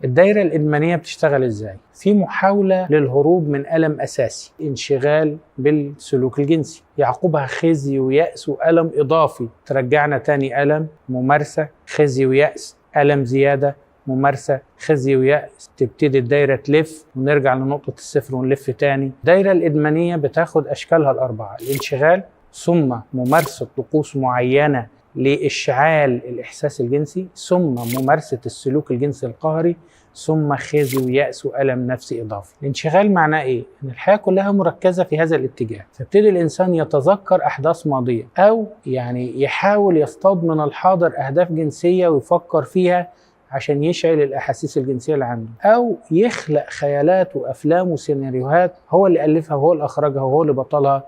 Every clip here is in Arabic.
الدايرة الإدمانية بتشتغل إزاي؟ في محاولة للهروب من ألم أساسي، انشغال بالسلوك الجنسي، يعقبها خزي ويأس وألم إضافي، ترجعنا تاني ألم، ممارسة، خزي ويأس، ألم زيادة، ممارسة، خزي ويأس، تبتدي الدايرة تلف ونرجع لنقطة الصفر ونلف تاني. الدايرة الإدمانية بتاخد أشكالها الأربعة: الانشغال، ثم ممارسة طقوس معينة لإشعال الإحساس الجنسي، ثم ممارسة السلوك الجنسي القهري، ثم خزي ويأس وألم نفسي إضافي. الانشغال معناه إيه؟ إن الحياة كلها مركزة في هذا الاتجاه، فابتدي الإنسان يتذكر أحداث ماضية، أو يعني يحاول يصطاد من الحاضر أهداف جنسية ويفكر فيها عشان يشعل الأحاسيس الجنسية اللي عنده، أو يخلق خيالات وأفلام وسيناريوهات هو اللي ألفها وهو اللي أخرجها وهو اللي بطلها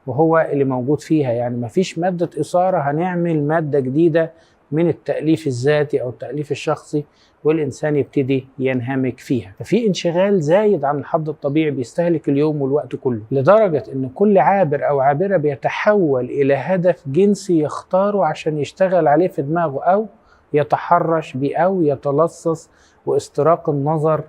وهو اللي موجود فيها. يعني مفيش مادة إثارة، هنعمل مادة جديدة من التأليف الذاتي أو التأليف الشخصي والإنسان يبتدي ينهمك فيها. ففي انشغال زايد عن الحد الطبيعي بيستهلك اليوم والوقت كله، لدرجة إن كل عابر أو عابرة بيتحول إلى هدف جنسي يختاره عشان يشتغل عليه في دماغه، أو يتحرش بيه، أو يتلصص واستراق النظر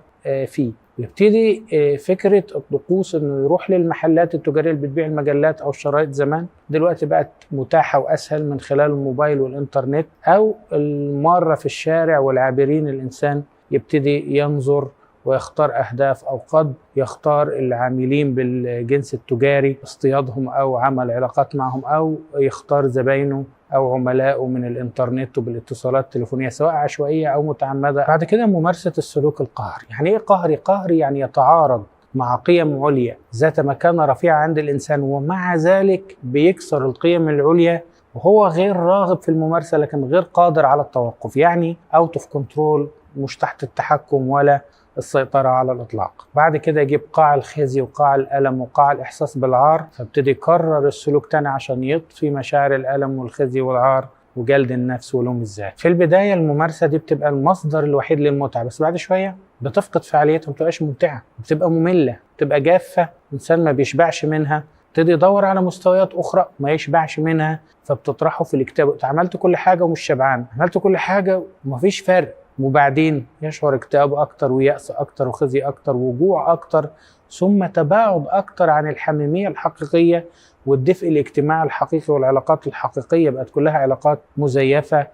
فيه. يبتدي فكرة الطقوس انه يروح للمحلات التجارية اللي بتبيع المجلات او الشرايط، زمان دلوقتي بقت متاحة واسهل من خلال الموبايل والانترنت، او المارة في الشارع والعابرين. الانسان يبتدي ينظر ويختار اهداف، او قد يختار العاملين بالجنس التجاري اصطيادهم او عمل علاقات معهم، او يختار زباينه أو عملائه من الإنترنت وبالاتصالات التليفونية سواء عشوائية أو متعمدة. بعد كده ممارسة السلوك القهري. يعني إيه قهري؟ قهري يعني يتعارض مع قيم عليا ذات مكانة رفيعة عند الإنسان، ومع ذلك بيكسر القيم العليا وهو غير راغب في الممارسة لكن غير قادر على التوقف، يعني out of control، مش تحت التحكم ولا السيطرة على الإطلاق. بعد كده يجيب قاع الخزي وقاع الألم وقاع الإحساس بالعار، فابتدي يكرر السلوك تاني عشان يطفي مشاعر الألم والخزي والعار وجلد النفس ولوم الذات. في البداية الممارسة دي بتبقى المصدر الوحيد للمتعة، بس بعد شوية بتفقد فعاليتها، مبتبقاش ممتعة، بتبقى مملة، بتبقى جافة، الإنسان ما بيشبعش منها، ابتدي يدور على مستويات أخرى ما يشبعش منها، فبتطرحه في الاكتئاب. عملت كل حاجة ومش شبعان، عملت كل حاجة ومفيش فرق، وبعدين يشعر اكتئاب أكتر ويأس أكتر وخزي أكتر وجوع أكتر، ثم تباعد أكتر عن الحميمية الحقيقية والدفء الاجتماعي الحقيقي، والعلاقات الحقيقية بقت كلها علاقات مزيفة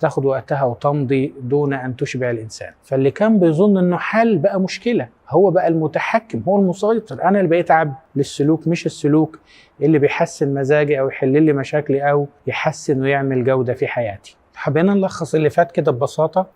تاخد وقتها وتمضي دون أن تشبع الإنسان. فاللي كان بيظن أنه حل بقى مشكلة، هو بقى المتحكم، هو المسيطر. أنا اللي بيتعب للسلوك، مش السلوك اللي بيحسن مزاجي أو يحل لي مشاكلي أو يحسن ويعمل جودة في حياتي. حبينا نلخص اللي فات كده ببساطة.